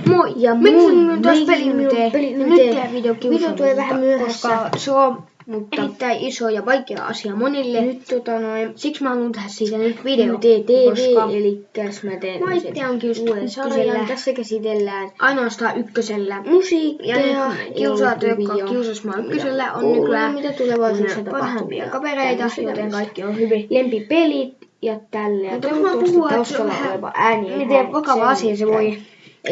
Moi! Ja Meikin on taas Peli-YT. peli-YT. Ja nyt tehdään video Video tulee vähän myöhässä. koska se on erittäin iso ja vaikea asia monille. Nyt Siksi mä haluan tehdä siitä nyt video. TV, elikkäs mä teen mä itse onkin just uuden sarjan. Tässä käsitellään ainoastaan ykkösellä. Musiikkia, Ja ne kiusaat, jotka kiusas mua ykkösellä, on nykyään mitä tulevaisuudessa parhaimpia tapahtuu. kavereita, joten kaikki on hyvin. Lempipelit ja tälleen. Mutta kun mä puhun, että se on taustalla vähän oleva ääni. miten vakava asia se voi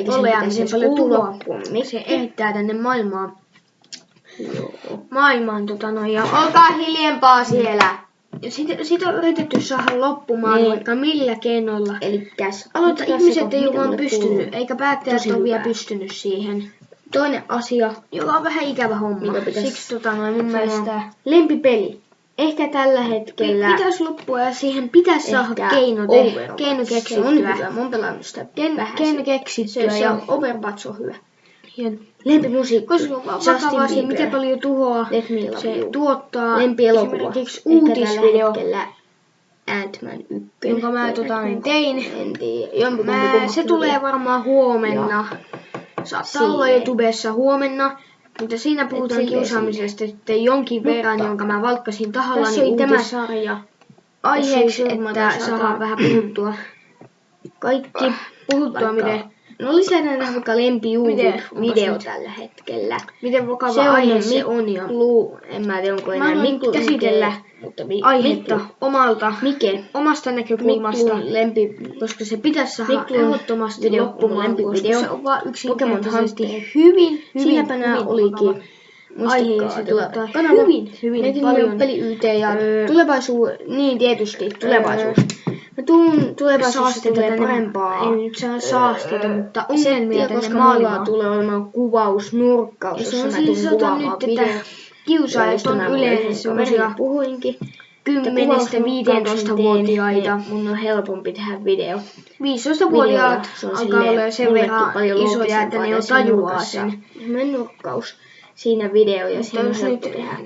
olla ja miten paljon tuloa se se ehdittää tänne maailmaan. Joo. Ja olkaa hiljempaa siellä. Sitä on yritetty saada loppumaan Niin. vaikka millä keinoilla. Elikkäs Mutta ihmiset ei ole vaan mulle pystynyt, kuuluu. eikä päättäjät Tosi ole vielä hyvää. pystynyt siihen. Toinen asia, Joka on vähän ikävä homma. mikä pitäisi Siksi mun mielestä lempipeli. Ehkä tällä hetkellä pitäisi loppua ja siihen pitäisi saada ehkä keino Overwatch. keino Se on keksittyä. hyvä. Mä oon pelannut sitä Keino keksittyä se ja on Overwatch on hyvä. ja Lempimusiikki. koska on vakava asia, miten paljon tuhoa Let Me Love se You. tuottaa. Lempielokuva. Esimerkiksi Ehkä uutisvideo, tällä hetkellä Ant-Man 1. jonka mä tein. En tiedä. Se tulee varmaan huomenna. Saattaa olla YouTubessa huomenna. Mutta siinä puhutaan kiusaamisesta sitten jonkin verran, jonka mä valkkasin Tässä tahallani oli tämä sarja. aiheeksi, Tässä oli että surma, saadaan vähän puhuttua. Kaikki Puhuttua, miten No lisätään vaikka lempi Miten? video Onpas tällä hetkellä. vakava Se on aihe se on. Ja En mä tiedä onko Mä enää haluan Miklu käsitellä mutta aihetta Mike. omasta näkökulmasta, Miklun lempi koska se pitäisi saada Miklun ehdottomasti video, loppumaan, mun koska lempivideo. se on vaan Pokemon yksinkertaisesti Hunter. hyvin Siinäpä nää vakava olikin. aihe ja se tuottaa hyvin paljon. Peli-YT ja Tulevaisuus, niin tietysti tulevaisuus. Mä tuun tulevaisuudessa Saasteita tulee tänne, parempaa. ei nyt saa saasteita, mutta ongelmia tänne koska mulla maailmaan. tulee olemaan kuvausnurkkaus, Ja se jossa on mä tuun siis kuvaamaan nyt, video. että kiusaajat on yleensä semmosia puhuinkin. 10-15-vuotiaita. Mun on helpompi tehdä video. 15-vuotiaat Se on alkaa silleen olla sen mullekin verran paljon isoja, että ne jo loogisempaa tajuaa tässä sen. semmoinen nurkkaus siinä video ja siinä on Jos nyt helppo tehdä.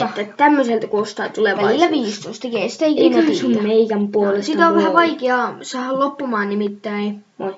10-14. Että tämmöiseltä kuulostaa tulevaisuus. Välillä 15 kestä Eikä ikinä sun tiedä. meikän puolesta Sitä on vähän voi. vaikea saada loppumaan nimittäin. Moi.